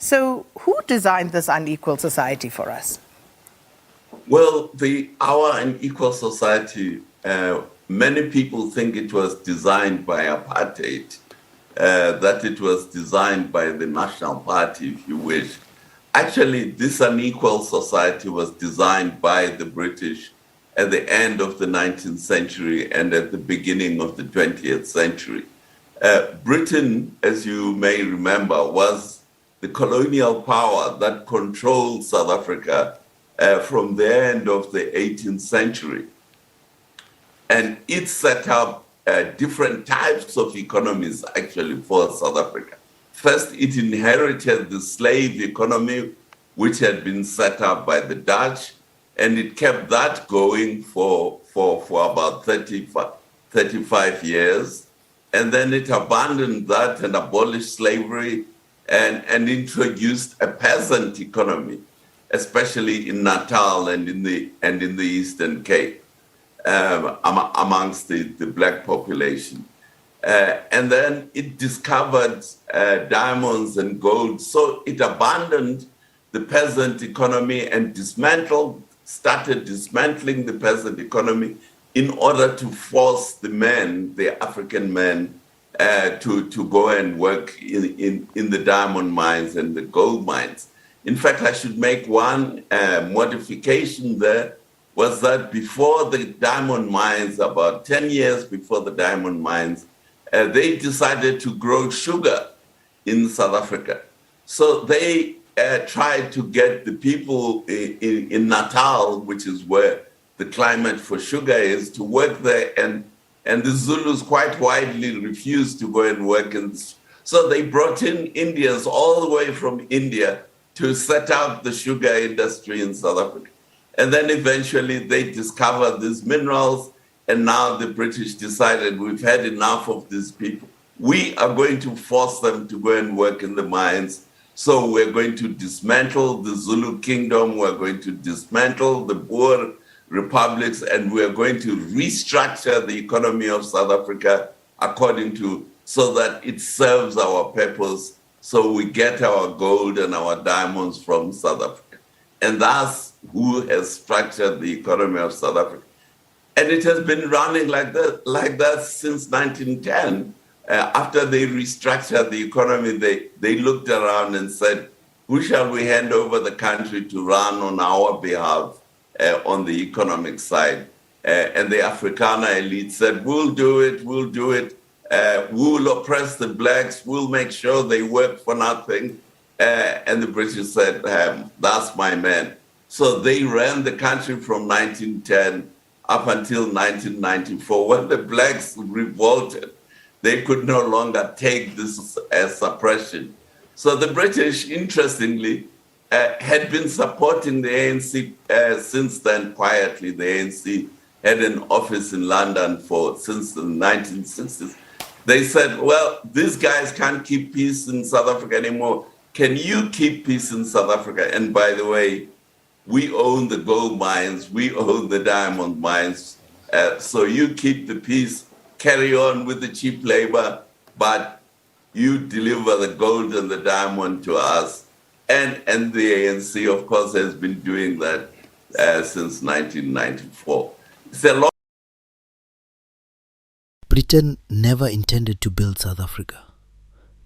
So who designed this unequal society for us? Well, our unequal society, many people think it was designed by apartheid, that it was designed by the National Party, if you wish. Actually, this unequal society was designed by the British at the end of the 19th century and at the beginning of the 20th century. Britain, as you may remember, was the colonial power that controlled South Africa from the end of the 18th century. And it set up different types of economies actually for South Africa. First, it inherited the slave economy, which had been set up by the Dutch, and it kept that going for about 35 years. And then it abandoned that and abolished slavery and introduced a peasant economy, especially in Natal and in the Eastern Cape, amongst the black population. And then it discovered diamonds and gold. So it abandoned the peasant economy and started dismantling the peasant economy in order to force the men, the African men, to go and work in the diamond mines and the gold mines. In fact, I should make one modification there, was that before the diamond mines, about 10 years before the diamond mines, they decided to grow sugar in South Africa. So they tried to get the people in Natal, which is where the climate for sugar is, to work there, and the Zulus quite widely refused to go and work. So they brought in Indians all the way from India to set up the sugar industry in South Africa. And then eventually they discovered these minerals, and now the British decided, we've had enough of these people. We are going to force them to go and work in the mines. So we're going to dismantle the Zulu kingdom, we're going to dismantle the Boer republics, and we're going to restructure the economy of South Africa so that it serves our purpose, so we get our gold and our diamonds from South Africa. And that's who has structured the economy of South Africa. And it has been running like that since 1910. After they restructured the economy, they looked around and said, who shall we hand over the country to run on our behalf on the economic side? And the Afrikaner elite said, we'll do it. We'll oppress the blacks, we'll make sure they work for nothing. And the British said, that's my man. So they ran the country from 1910 up until 1994, when the blacks revolted. They could no longer take this suppression. So the British, interestingly, had been supporting the ANC since then quietly. The ANC had an office in London since the 1960s. They said, well, these guys can't keep peace in South Africa anymore. Can you keep peace in South Africa? And by the way, we own the gold mines, we own the diamond mines. So you keep the peace, carry on with the cheap labor, but you deliver the gold and the diamond to us. And the ANC, of course, has been doing that since 1994. It's a long. Britain never intended to build South Africa.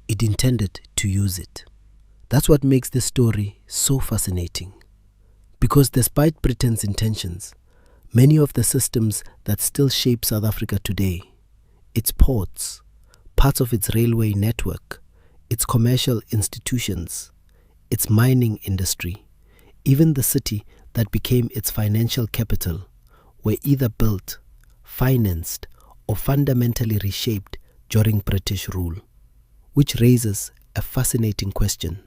It intended to use it. That's what makes this story so fascinating. Because despite Britain's intentions, many of the systems that still shape South Africa today, its ports, parts of its railway network, its commercial institutions, its mining industry, even the city that became its financial capital, were either built, financed, or fundamentally reshaped during British rule. Which raises a fascinating question.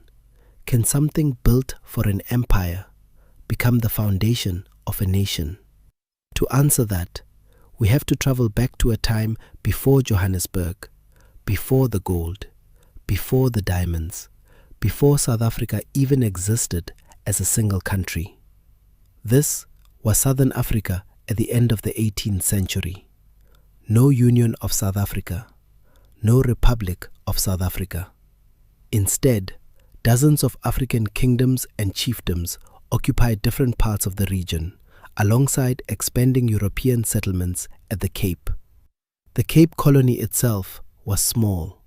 Can something built for an empire become the foundation of a nation? To answer that, we have to travel back to a time before Johannesburg, before the gold, before the diamonds, before South Africa even existed as a single country. This was Southern Africa at the end of the 18th century. No Union of South Africa, no Republic of South Africa. Instead, dozens of African kingdoms and chiefdoms occupied different parts of the region, alongside expanding European settlements at the Cape. The Cape Colony itself was small.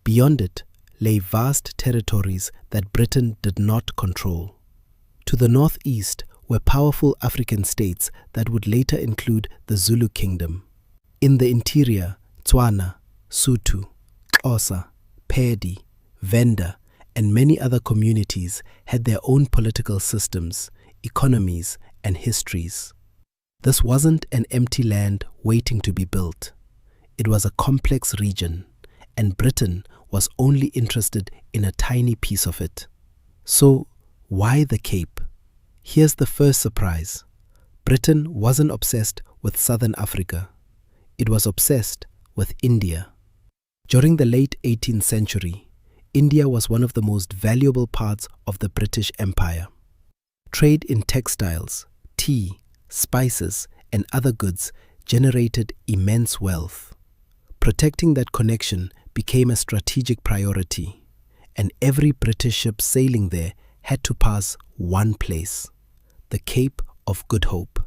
Beyond it lay vast territories that Britain did not control. To the northeast were powerful African states that would later include the Zulu Kingdom. In the interior, Tswana, Sotho, Xhosa, Pedi, Venda, and many other communities had their own political systems, economies, and histories. This wasn't an empty land waiting to be built. It was a complex region, and Britain was only interested in a tiny piece of it. So, why the Cape? Here's the first surprise. Britain wasn't obsessed with Southern Africa. It was obsessed with India. During the late 18th century, India was one of the most valuable parts of the British Empire. Trade in textiles, tea, spices, and other goods generated immense wealth. Protecting that connection became a strategic priority, and every British ship sailing there had to pass one place, the Cape of Good Hope.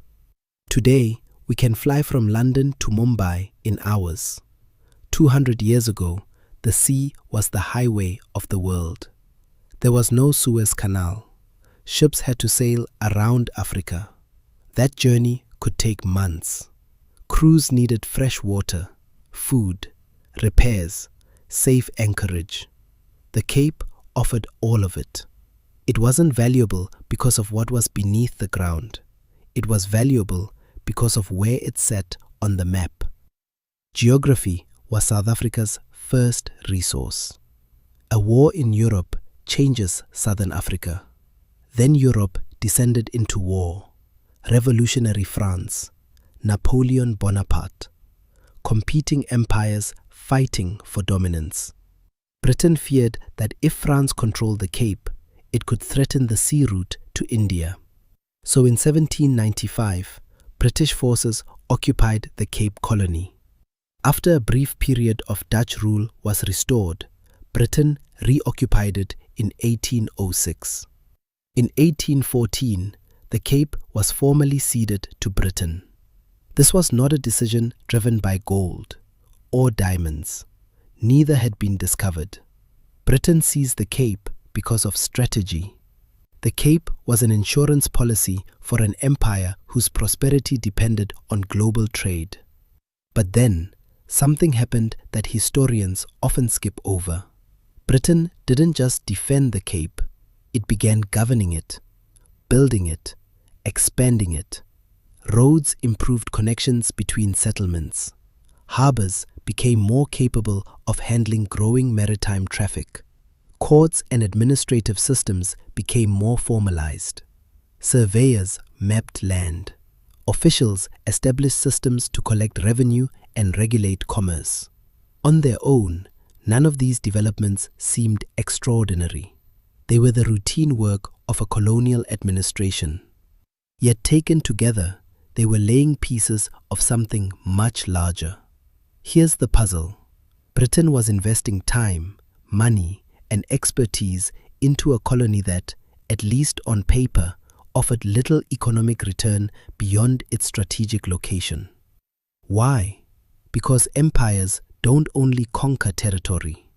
Today, we can fly from London to Mumbai in hours. 200 years ago, the sea was the highway of the world. There was no Suez Canal. Ships had to sail around Africa. That journey could take months. Crews needed fresh water, food, repairs, safe anchorage. The Cape offered all of it. It wasn't valuable because of what was beneath the ground. It was valuable because of where it sat on the map. Geography was South Africa's first resource. A war in Europe changes Southern Africa. Then Europe descended into war. Revolutionary France, Napoleon Bonaparte, competing empires fighting for dominance. Britain feared that if France controlled the Cape, it could threaten the sea route to India. So in 1795, British forces occupied the Cape Colony. After a brief period of Dutch rule was restored, Britain reoccupied it in 1806. In 1814, the Cape was formally ceded to Britain. This was not a decision driven by gold or diamonds. Neither had been discovered. Britain seized the Cape because of strategy. The Cape was an insurance policy for an empire whose prosperity depended on global trade. But then, something happened that historians often skip over. Britain didn't just defend the Cape, it began governing it, building it, expanding it. Roads improved connections between settlements. Harbors became more capable of handling growing maritime traffic. Courts and administrative systems became more formalized. Surveyors mapped land. Officials established systems to collect revenue and regulate commerce. On their own, none of these developments seemed extraordinary. They were the routine work of a colonial administration. Yet taken together, they were laying pieces of something much larger. Here's the puzzle. Britain was investing time, money, and expertise into a colony that, at least on paper, offered little economic return beyond its strategic location. Why? Because empires don't only conquer territory,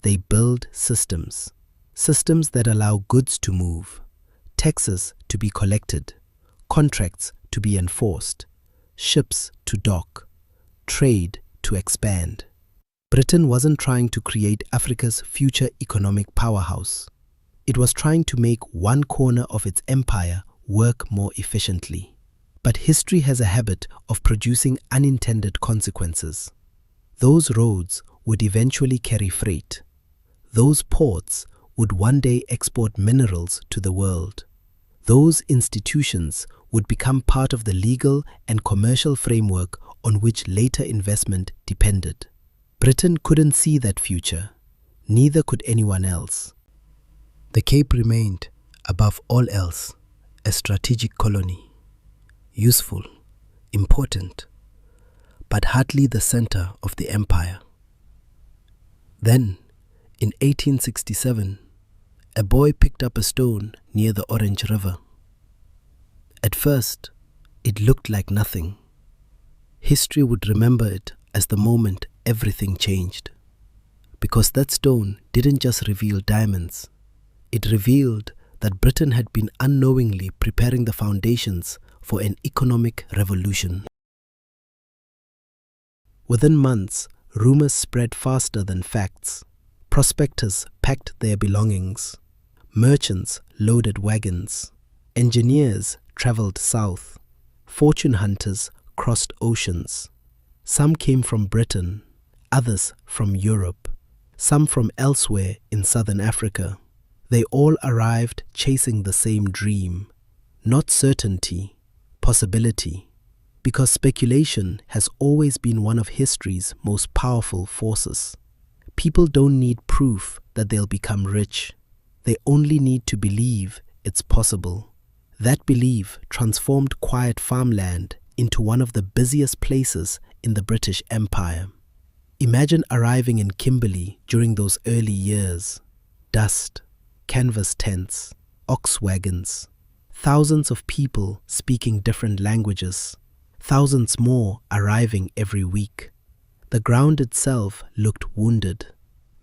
they build systems. Systems that allow goods to move, taxes to be collected, contracts to be enforced, ships to dock, trade to expand. Britain wasn't trying to create Africa's future economic powerhouse. It was trying to make one corner of its empire work more efficiently. But history has a habit of producing unintended consequences. Those roads would eventually carry freight. Those ports would one day export minerals to the world. Those institutions would become part of the legal and commercial framework on which later investment depended. Britain couldn't see that future. Neither could anyone else. The Cape remained, above all else, a strategic colony. Useful, important, but hardly the center of the empire. Then, in 1867, A boy picked up a stone near the Orange River. At first, it looked like nothing. History would remember it as the moment everything changed. Because that stone didn't just reveal diamonds. It revealed that Britain had been unknowingly preparing the foundations for an economic revolution. Within months, rumors spread faster than facts. Prospectors packed their belongings. Merchants loaded wagons. Engineers traveled south. Fortune hunters crossed oceans. Some came from Britain, others from Europe, some from elsewhere in southern Africa. They all arrived chasing the same dream, not certainty, possibility, because speculation has always been one of history's most powerful forces. People don't need proof that they'll become rich. They only need to believe it's possible. That belief transformed quiet farmland into one of the busiest places in the British Empire. Imagine arriving in Kimberley during those early years. Dust, canvas tents, ox wagons, thousands of people speaking different languages, thousands more arriving every week. The ground itself looked wounded.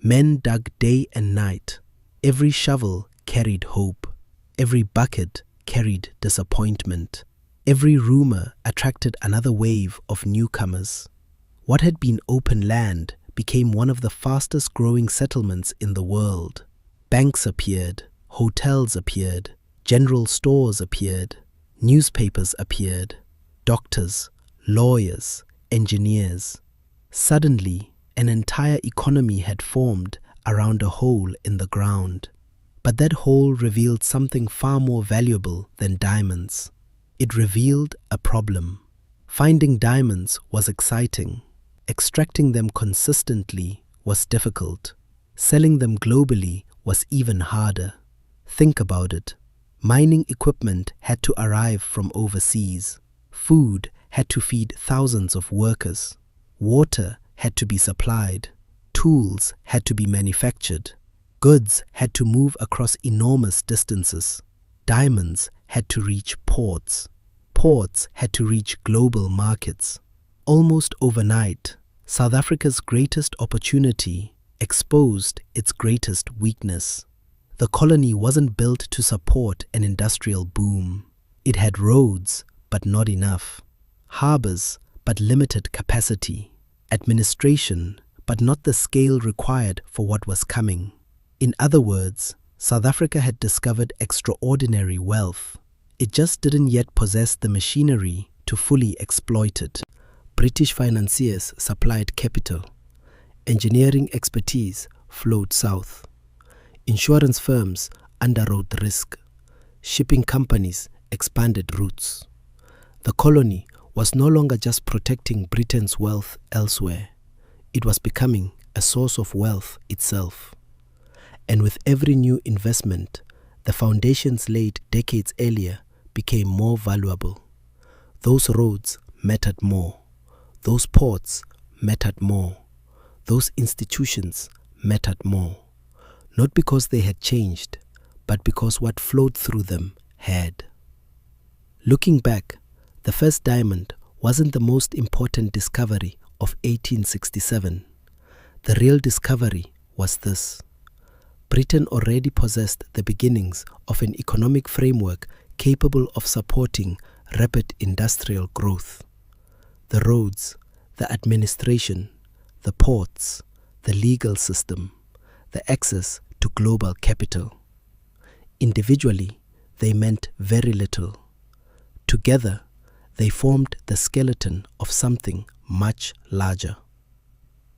Men dug day and night. Every shovel carried hope. Every bucket carried disappointment. Every rumor attracted another wave of newcomers. What had been open land became one of the fastest growing settlements in the world. Banks appeared, hotels appeared, general stores appeared, newspapers appeared, doctors, lawyers, engineers. Suddenly, an entire economy had formed around a hole in the ground. But that hole revealed something far more valuable than diamonds. It revealed a problem. Finding diamonds was exciting. Extracting them consistently was difficult. Selling them globally was even harder. Think about it. Mining equipment had to arrive from overseas. Food had to feed thousands of workers. Water had to be supplied. Tools had to be manufactured. Goods had to move across enormous distances. Diamonds had to reach ports. Ports had to reach global markets. Almost overnight, South Africa's greatest opportunity exposed its greatest weakness. The colony wasn't built to support an industrial boom. It had roads, but not enough. Harbors, but limited capacity. Administration, but not the scale required for what was coming. In other words, South Africa had discovered extraordinary wealth. It just didn't yet possess the machinery to fully exploit it. British financiers supplied capital. Engineering expertise flowed south. Insurance firms underwrote risk. Shipping companies expanded routes. The colony was no longer just protecting Britain's wealth elsewhere. It was becoming a source of wealth itself. And with every new investment, the foundations laid decades earlier became more valuable. Those roads mattered more. Those ports mattered more. Those institutions mattered more. Not because they had changed, but because what flowed through them had. Looking back, the first diamond wasn't the most important discovery of 1867. The real discovery was this. Britain already possessed the beginnings of an economic framework capable of supporting rapid industrial growth. The roads, the administration, the ports, the legal system, the access to global capital. Individually, they meant very little. Together, they formed the skeleton of something much larger.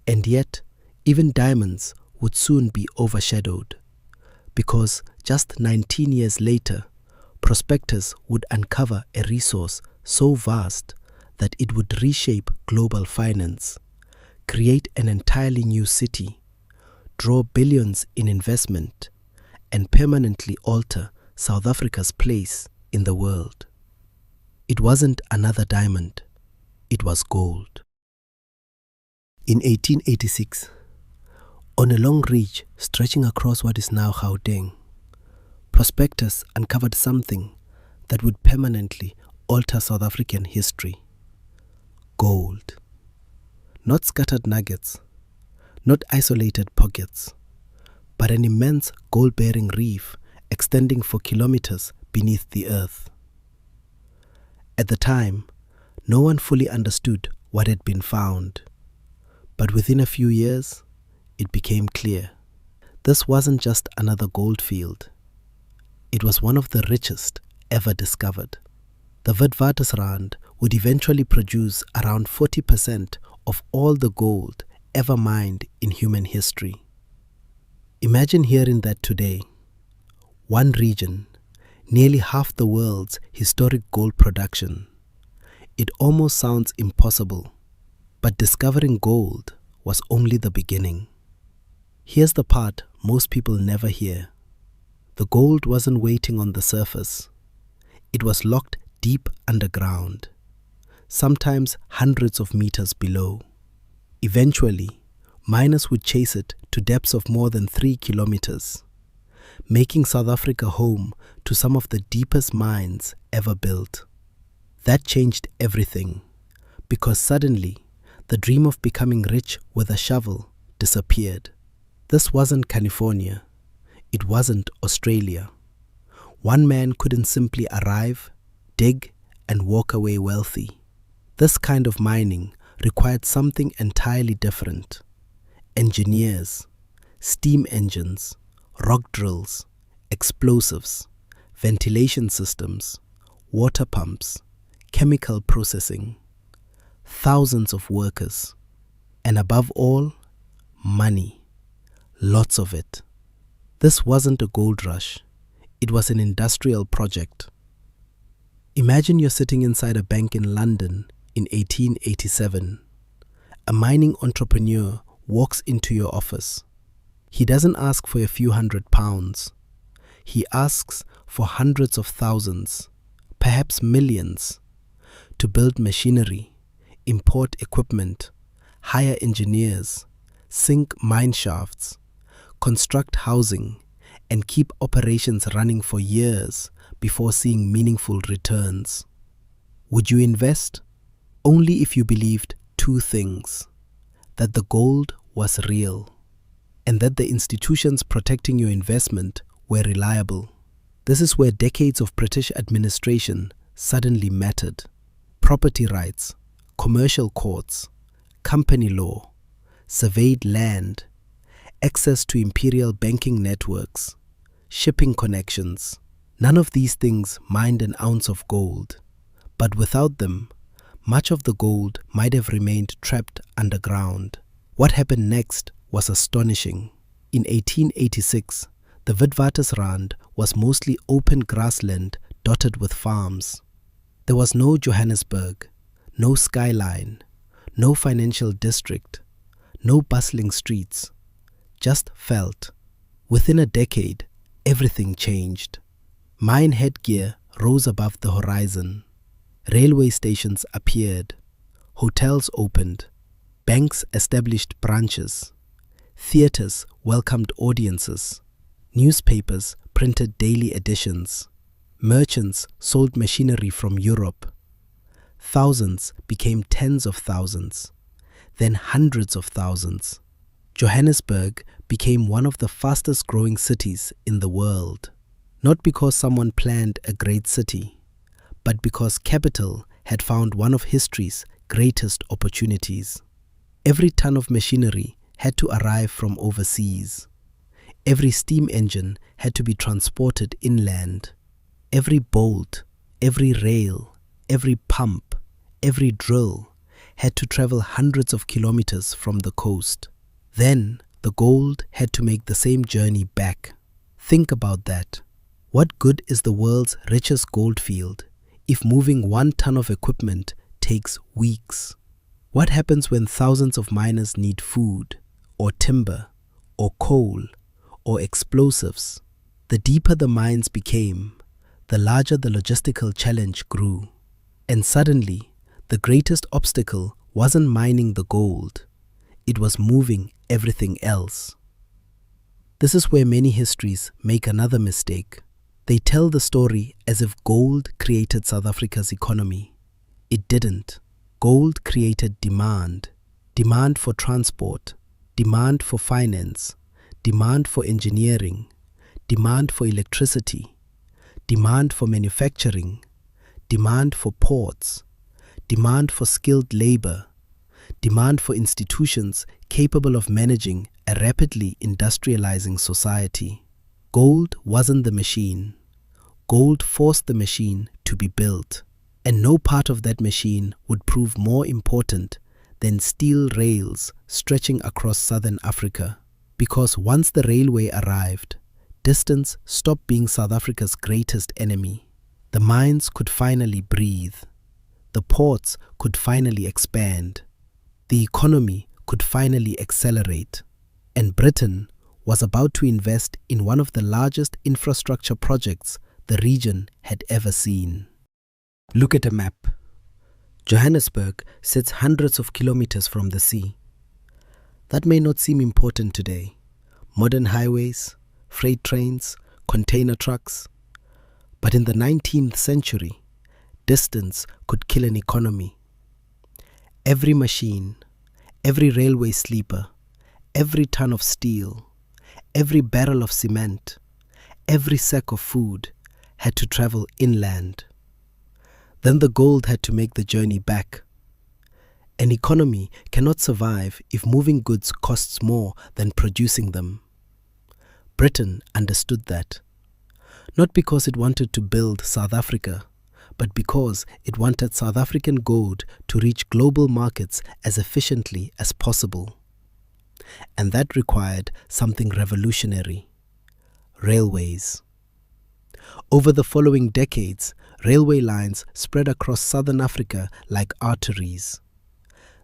And yet, even diamonds would soon be overshadowed, because just 19 years later, prospectors would uncover a resource so vast that it would reshape global finance, create an entirely new city, draw billions in investment, and permanently alter South Africa's place in the world. It wasn't another diamond, it was gold. In 1886, on a long ridge stretching across what is now Gauteng, prospectors uncovered something that would permanently alter South African history. Gold. Not scattered nuggets, not isolated pockets, but an immense gold-bearing reef extending for kilometers beneath the earth. At the time, no one fully understood what had been found, but within a few years, it became clear. This wasn't just another gold field. It was one of the richest ever discovered. The Witwatersrand would eventually produce around 40% of all the gold ever mined in human history. Imagine hearing that today. One region, nearly half the world's historic gold production. It almost sounds impossible, but discovering gold was only the beginning. Here's the part most people never hear. The gold wasn't waiting on the surface. It was locked deep underground, sometimes hundreds of meters below. Eventually, miners would chase it to depths of more than 3 kilometers, making South Africa home to some of the deepest mines ever built. That changed everything, because suddenly, the dream of becoming rich with a shovel disappeared. This wasn't California. It wasn't Australia. One man couldn't simply arrive, dig, and walk away wealthy. This kind of mining required something entirely different. Engineers, steam engines, rock drills, explosives, ventilation systems, water pumps, chemical processing, thousands of workers, and above all, money, lots of it. This wasn't a gold rush. It was an industrial project. Imagine you're sitting inside a bank in London in 1887. A mining entrepreneur walks into your office. He doesn't ask for a few £100. He asks for hundreds of thousands, perhaps millions, to build machinery, import equipment, hire engineers, sink mine shafts, construct housing, and keep operations running for years before seeing meaningful returns. Would you invest? Only if you believed two things: that the gold was real, and that the institutions protecting your investment were reliable. This is where decades of British administration suddenly mattered. Property rights, commercial courts, company law, surveyed land, access to imperial banking networks, shipping connections. None of these things mined an ounce of gold, but without them, much of the gold might have remained trapped underground. What happened next was astonishing. In 1886, the Witwatersrand was mostly open grassland dotted with farms. There was no Johannesburg, no skyline, no financial district, no bustling streets, just veldt. Within a decade, everything changed. Mine headgear rose above the horizon. Railway stations appeared. Hotels opened. Banks established branches. Theaters welcomed audiences. Newspapers printed daily editions. Merchants sold machinery from Europe. Thousands became tens of thousands, then hundreds of thousands. Johannesburg became one of the fastest growing cities in the world, not because someone planned a great city, but because capital had found one of history's greatest opportunities. Every ton of machinery had to arrive from overseas. Every steam engine had to be transported inland. Every bolt, every rail, every pump, every drill had to travel hundreds of kilometers from the coast. Then the gold had to make the same journey back. Think about that. What good is the world's richest gold field if moving 1 ton of equipment takes weeks? What happens when thousands of miners need food, or timber, or coal, or explosives? The deeper the mines became, the larger the logistical challenge grew. And suddenly, the greatest obstacle wasn't mining the gold. It was moving everything else. This is where many histories make another mistake. They tell the story as if gold created South Africa's economy. It didn't. Gold created demand. Demand for transport, demand for finance, demand for engineering, demand for electricity, demand for manufacturing, demand for ports, demand for skilled labor, demand for institutions capable of managing a rapidly industrializing society. Gold wasn't the machine. Gold forced the machine to be built, and no part of that machine would prove more important than steel rails stretching across southern Africa. Because once the railway arrived, distance stopped being South Africa's greatest enemy. The mines could finally breathe. The ports could finally expand. The economy could finally accelerate. And Britain was about to invest in one of the largest infrastructure projects the region had ever seen. Look at a map. Johannesburg sits hundreds of kilometers from the sea. That may not seem important today. Modern highways, freight trains, container trucks. But in the 19th century, distance could kill an economy. Every machine, every railway sleeper, every ton of steel, every barrel of cement, every sack of food had to travel inland. Then the gold had to make the journey back. An economy cannot survive if moving goods costs more than producing them. Britain understood that. Not because it wanted to build South Africa, but because it wanted South African gold to reach global markets as efficiently as possible. And that required something revolutionary: railways. Over the following decades, railway lines spread across southern Africa like arteries.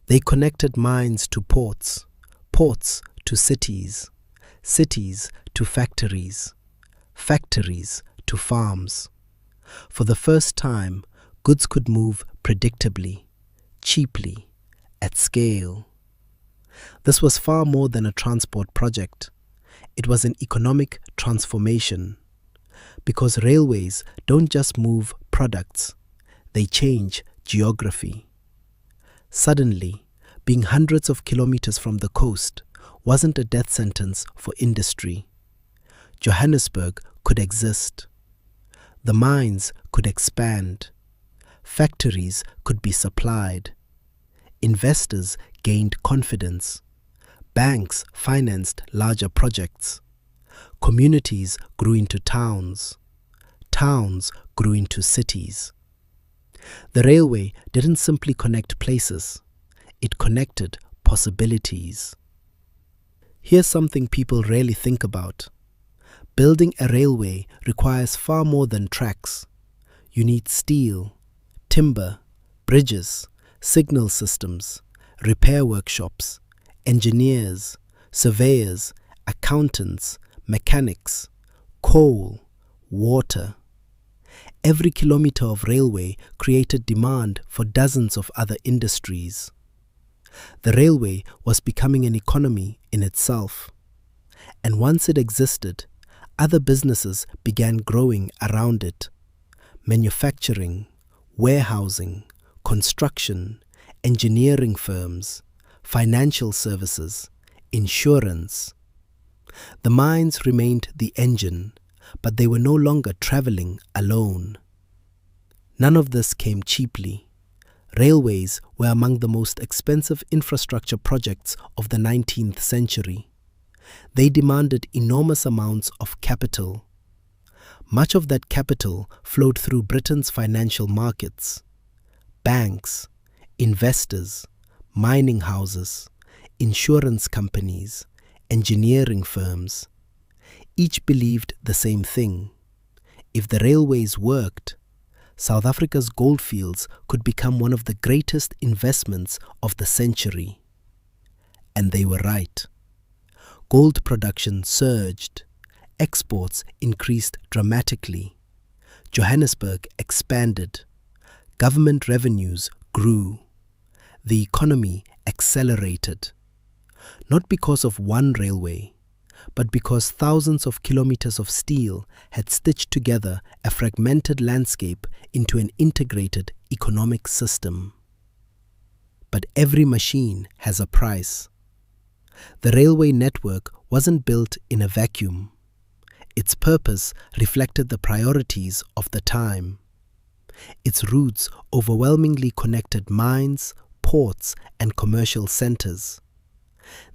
They connected mines to ports, ports to cities, cities to factories, factories to farms. For the first time, goods could move predictably, cheaply, at scale. This was far more than a transport project. It was an economic transformation. Because railways don't just move products, they change geography. Suddenly, being hundreds of kilometers from the coast wasn't a death sentence for industry. Johannesburg could exist. The mines could expand. Factories could be supplied. Investors gained confidence. Banks financed larger projects. Communities grew into towns. Towns grew into cities. The railway didn't simply connect places. It connected possibilities. Here's something people rarely think about. Building a railway requires far more than tracks. You need steel, timber, bridges, signal systems, repair workshops, engineers, surveyors, accountants, mechanics, coal, water. Every kilometer of railway created demand for dozens of other industries. The railway was becoming an economy in itself. And once it existed, other businesses began growing around it. Manufacturing, warehousing, construction, engineering firms, financial services, insurance. The mines remained the engine, but they were no longer traveling alone. None of this came cheaply. Railways were among the most expensive infrastructure projects of the 19th century. They demanded enormous amounts of capital. Much of that capital flowed through Britain's financial markets. Banks, investors, mining houses, insurance companies, engineering firms. Each believed the same thing. If the railways worked, South Africa's goldfields could become one of the greatest investments of the century. And they were right. Gold production surged. Exports increased dramatically. Johannesburg expanded. Government revenues grew. The economy accelerated. Not because of one railway, but because thousands of kilometers of steel had stitched together a fragmented landscape into an integrated economic system. But every machine has a price. The railway network wasn't built in a vacuum. Its purpose reflected the priorities of the time. Its routes overwhelmingly connected mines, ports, and commercial centers.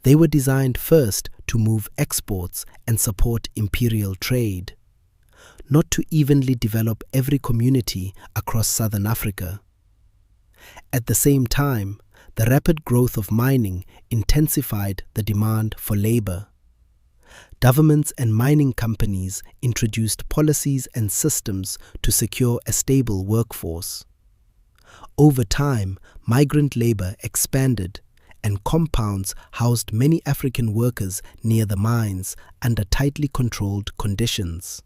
They were designed first to move exports and support imperial trade, not to evenly develop every community across southern Africa. At the same time, the rapid growth of mining intensified the demand for labor. Governments and mining companies introduced policies and systems to secure a stable workforce. Over time, migrant labor expanded, and compounds housed many African workers near the mines under tightly controlled conditions.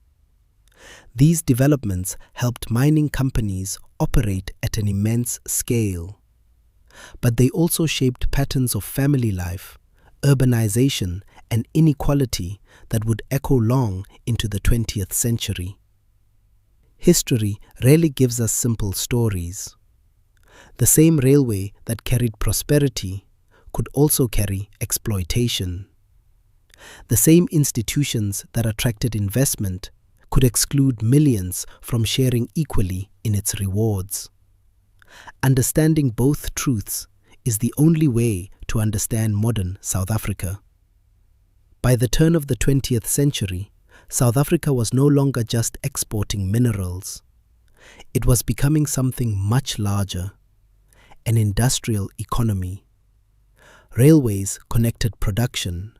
These developments helped mining companies operate at an immense scale. But they also shaped patterns of family life, urbanization, and inequality that would echo long into the 20th century. History rarely gives us simple stories. The same railway that carried prosperity could also carry exploitation. The same institutions that attracted investment could exclude millions from sharing equally in its rewards. Understanding both truths is the only way to understand modern South Africa. By the turn of the 20th century, South Africa was no longer just exporting minerals. It was becoming something much larger, an industrial economy. Railways connected production.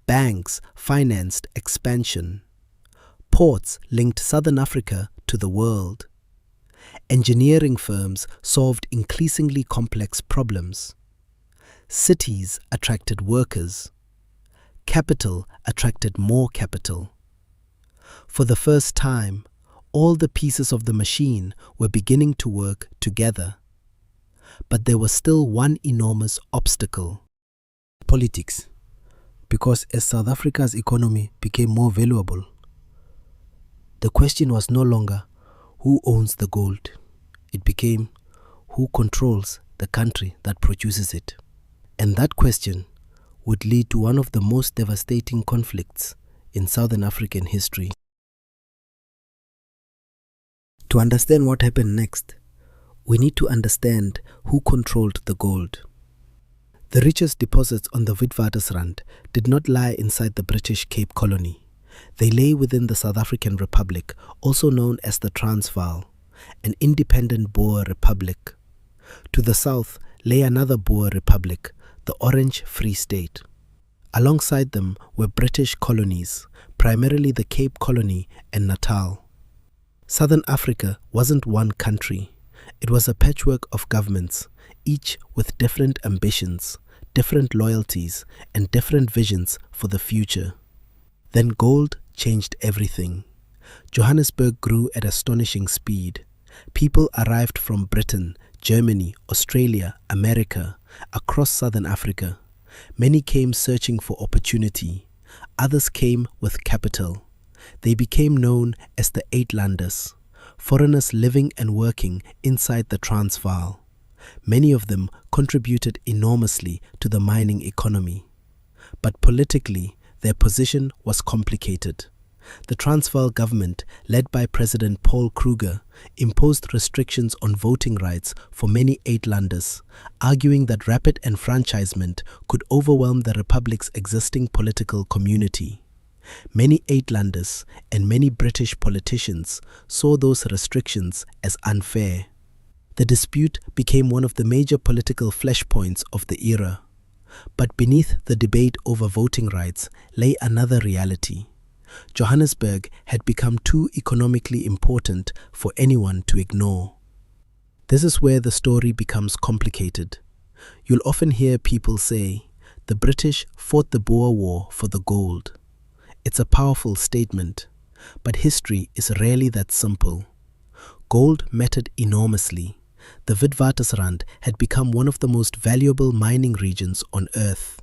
Banks financed expansion. Ports linked Southern Africa to the world. Engineering firms solved increasingly complex problems. Cities attracted workers. Capital attracted more capital. For the first time, all the pieces of the machine were beginning to work together. But there was still one enormous obstacle: politics. Because as South Africa's economy became more valuable, the question was no longer who owns the gold. It became who controls the country that produces it. And that question would lead to one of the most devastating conflicts in Southern African history. To understand what happened next, we need to understand who controlled the gold. The richest deposits on the Witwatersrand did not lie inside the British Cape Colony. They lay within the South African Republic, also known as the Transvaal, an independent Boer republic. To the south lay another Boer republic, the Orange Free State. Alongside them were British colonies, primarily the Cape Colony and Natal. Southern Africa wasn't one country. It was a patchwork of governments, each with different ambitions, different loyalties, and different visions for the future. Then gold changed everything. Johannesburg grew at astonishing speed. People arrived from Britain, Germany, Australia, America, across Southern Africa. Many came searching for opportunity. Others came with capital. They became known as the Uitlanders, foreigners living and working inside the Transvaal. Many of them contributed enormously to the mining economy. But politically, their position was complicated. The Transvaal government, led by President Paul Kruger, imposed restrictions on voting rights for many Uitlanders, arguing that rapid enfranchisement could overwhelm the republic's existing political community. Many Uitlanders and many British politicians saw those restrictions as unfair. The dispute became one of the major political flashpoints of the era. But beneath the debate over voting rights lay another reality. Johannesburg had become too economically important for anyone to ignore. This is where the story becomes complicated. You'll often hear people say, the British fought the Boer War for the gold. It's a powerful statement, but history is rarely that simple. Gold mattered enormously. The Witwatersrand had become one of the most valuable mining regions on Earth.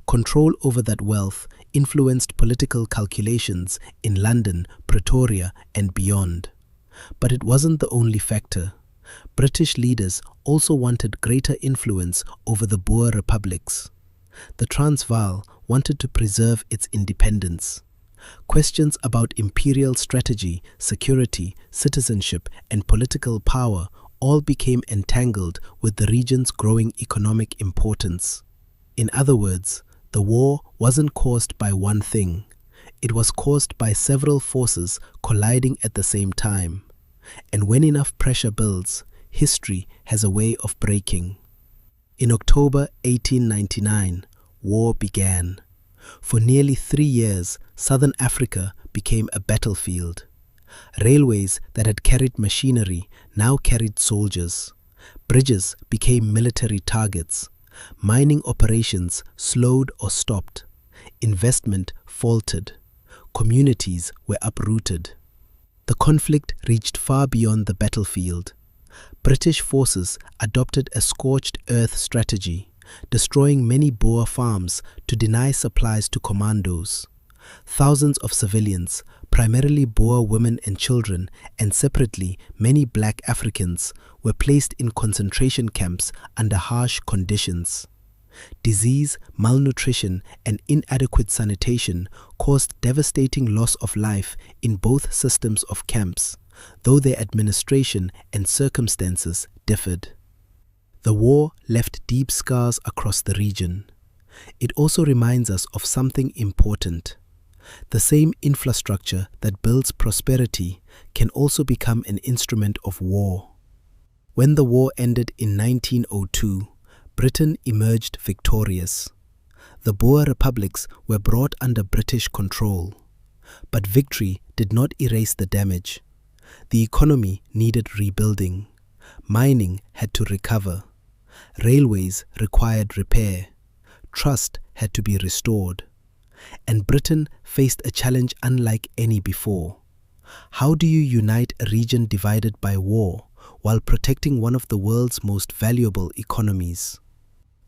Control over that wealth influenced political calculations in London, Pretoria, and beyond. But it wasn't the only factor. British leaders also wanted greater influence over the Boer republics. The Transvaal wanted to preserve its independence. Questions about imperial strategy, security, citizenship, and political power all became entangled with the region's growing economic importance. In other words, the war wasn't caused by one thing. It was caused by several forces colliding at the same time. And when enough pressure builds, history has a way of breaking. In October 1899, war began. For nearly 3 years, Southern Africa became a battlefield. Railways that had carried machinery now carried soldiers. Bridges became military targets. Mining operations slowed or stopped. Investment faltered. Communities were uprooted. The conflict reached far beyond the battlefield. British forces adopted a scorched earth strategy, destroying many Boer farms to deny supplies to commandos. Thousands of civilians, primarily Boer women and children, and separately many black Africans, were placed in concentration camps under harsh conditions. Disease, malnutrition, and inadequate sanitation caused devastating loss of life in both systems of camps, though their administration and circumstances differed. The war left deep scars across the region. It also reminds us of something important. The same infrastructure that builds prosperity can also become an instrument of war. When the war ended in 1902, Britain emerged victorious. The Boer republics were brought under British control. But victory did not erase the damage. The economy needed rebuilding. Mining had to recover. Railways required repair. Trust had to be restored. And Britain faced a challenge unlike any before. How do you unite a region divided by war while protecting one of the world's most valuable economies?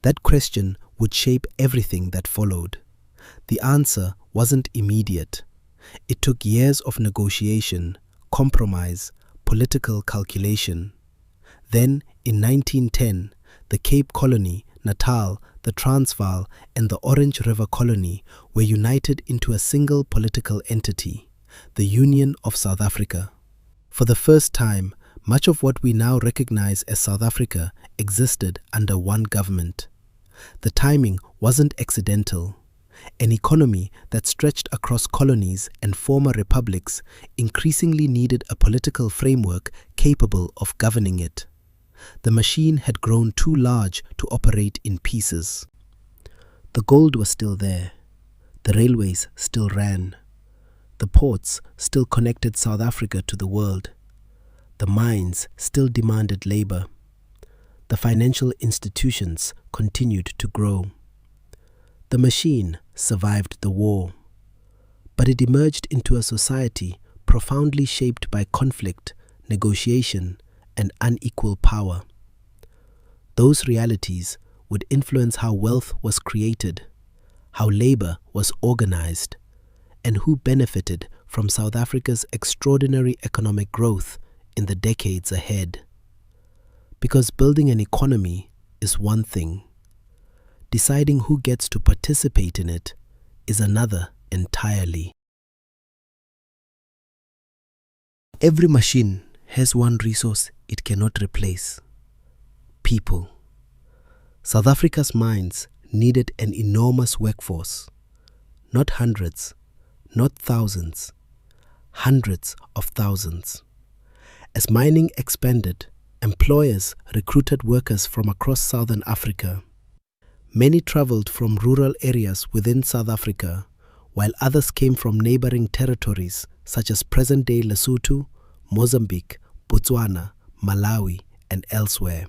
That question would shape everything that followed. The answer wasn't immediate. It took years of negotiation, compromise, political calculation. Then, in 1910, the Cape Colony, Natal, the Transvaal, and the Orange River Colony were united into a single political entity, the Union of South Africa. For the first time, much of what we now recognize as South Africa existed under one government. The timing wasn't accidental. An economy that stretched across colonies and former republics increasingly needed a political framework capable of governing it. The machine had grown too large to operate in pieces. The gold was still there. The railways still ran. The ports still connected South Africa to the world. The mines still demanded labor. The financial institutions continued to grow. The machine survived the war, but it emerged into a society profoundly shaped by conflict, negotiation, and unequal power. Those realities would influence how wealth was created, how labor was organized, and who benefited from South Africa's extraordinary economic growth in the decades ahead. Because building an economy is one thing. Deciding who gets to participate in it is another entirely. Every machine has one resource it cannot replace: people. South Africa's mines needed an enormous workforce. Not hundreds, not thousands, hundreds of thousands. As mining expanded, employers recruited workers from across Southern Africa. Many traveled from rural areas within South Africa, while others came from neighboring territories such as present-day Lesotho, Mozambique, Botswana, Malawi, and elsewhere.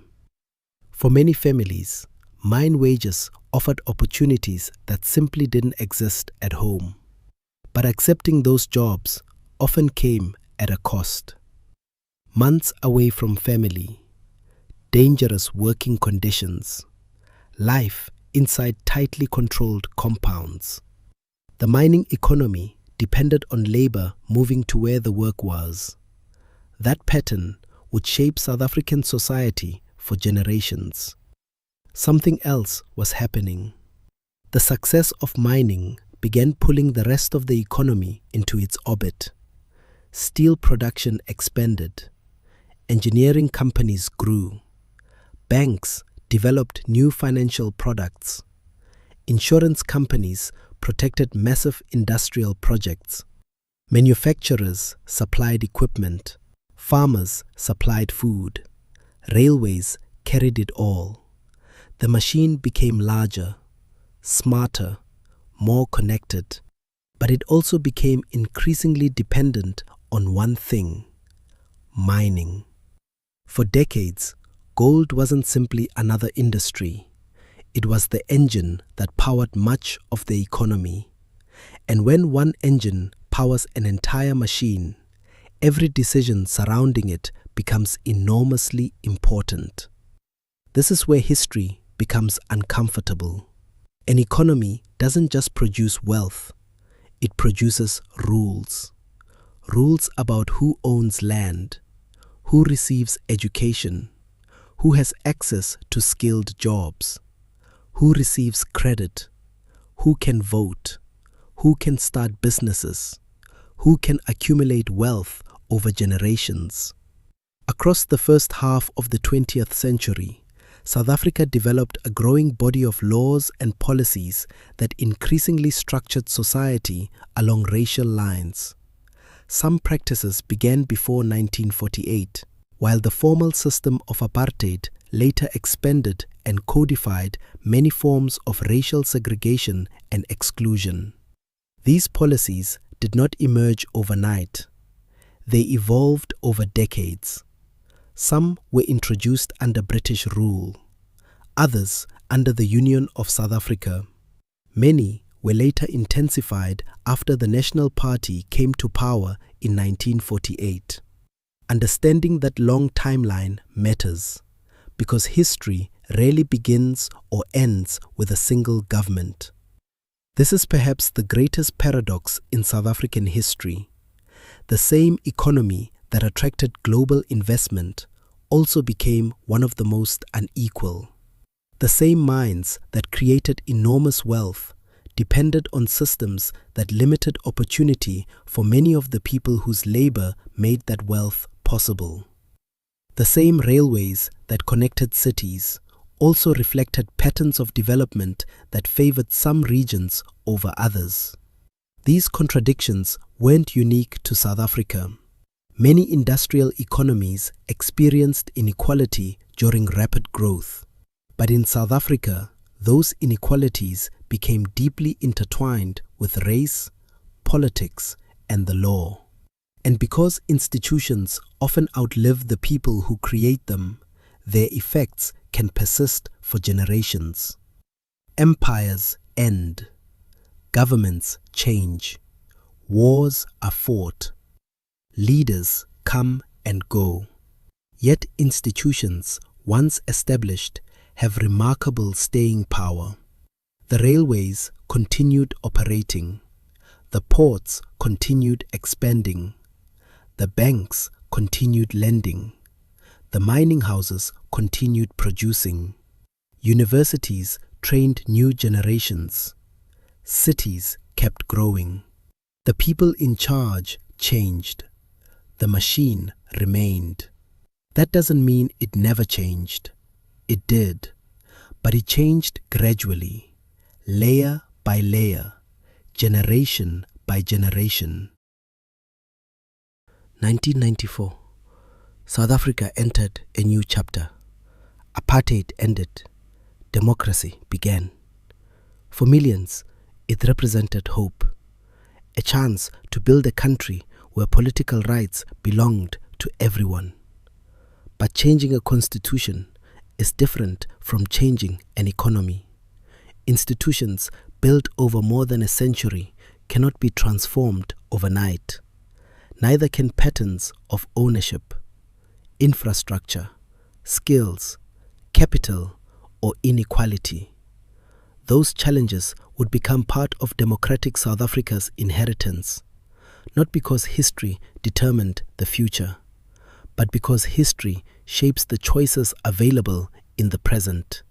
For many families, mine wages offered opportunities that simply didn't exist at home. But accepting those jobs often came at a cost. Months away from family, dangerous working conditions, life inside tightly controlled compounds. The mining economy depended on labor moving to where the work was. That pattern would shape South African society for generations. Something else was happening. The success of mining began pulling the rest of the economy into its orbit. Steel production expanded. Engineering companies grew. Banks developed new financial products. Insurance companies protected massive industrial projects. Manufacturers supplied equipment. Farmers supplied food. Railways carried it all. The machine became larger, smarter, more connected, but it also became increasingly dependent on one thing: mining. For decades, gold wasn't simply another industry. It was the engine that powered much of the economy. And when one engine powers an entire machine, every decision surrounding it becomes enormously important. This is where history becomes uncomfortable. An economy doesn't just produce wealth, it produces rules. Rules about who owns land, who receives education, who has access to skilled jobs, who receives credit, who can vote, who can start businesses, who can accumulate wealth over generations. Across the first half of the 20th century, South Africa developed a growing body of laws and policies that increasingly structured society along racial lines. Some practices began before 1948, while the formal system of apartheid later expanded and codified many forms of racial segregation and exclusion. These policies did not emerge overnight. They evolved over decades. Some were introduced under British rule, others under the Union of South Africa. Many were later intensified after the National Party came to power in 1948. Understanding that long timeline matters, because history rarely begins or ends with a single government. This is perhaps the greatest paradox in South African history. The same economy that attracted global investment also became one of the most unequal. The same mines that created enormous wealth depended on systems that limited opportunity for many of the people whose labor made that wealth possible. The same railways that connected cities also reflected patterns of development that favored some regions over others. These contradictions weren't unique to South Africa. Many industrial economies experienced inequality during rapid growth. But in South Africa, those inequalities became deeply intertwined with race, politics, and the law. And because institutions often outlive the people who create them, their effects can persist for generations. Empires end. Governments change. Wars are fought. Leaders come and go. Yet institutions, once established, have remarkable staying power. The railways continued operating. The ports continued expanding. The banks continued lending. The mining houses continued producing. Universities trained new generations. Cities kept growing. The people in charge changed. The machine remained. That doesn't mean it never changed. It did. But it changed gradually, layer by layer, generation by generation. 1994. South Africa entered a new chapter. Apartheid ended. Democracy began. For millions, it represented hope. A chance to build a country where political rights belonged to everyone. But changing a constitution is different from changing an economy. Institutions built over more than a century cannot be transformed overnight. Neither can patterns of ownership, infrastructure, skills, capital, or inequality. those challenges would become part of democratic South Africa's inheritance, not because history determined the future, but because history shapes the choices available in the present.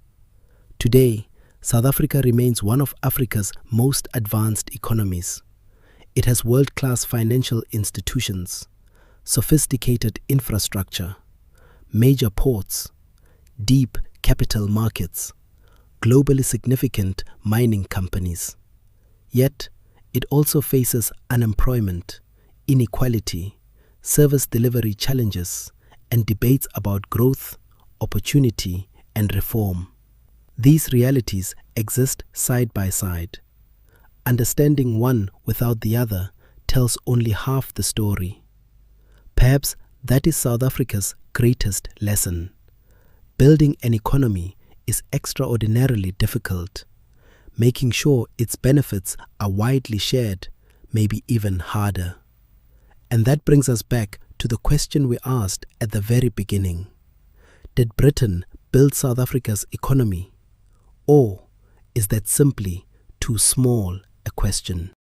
Today, South Africa remains one of Africa's most advanced economies. It has world-class financial institutions, sophisticated infrastructure, major ports, deep capital markets, globally significant mining companies. Yet, it also faces unemployment, inequality, service delivery challenges, and debates about growth, opportunity, and reform. These realities exist side by side. Understanding one without the other tells only half the story. Perhaps that is South Africa's greatest lesson. Building an economy is extraordinarily difficult. Making sure its benefits are widely shared may be even harder. And that brings us back to the question we asked at the very beginning. Did Britain build South Africa's economy? Or is that simply too small a question?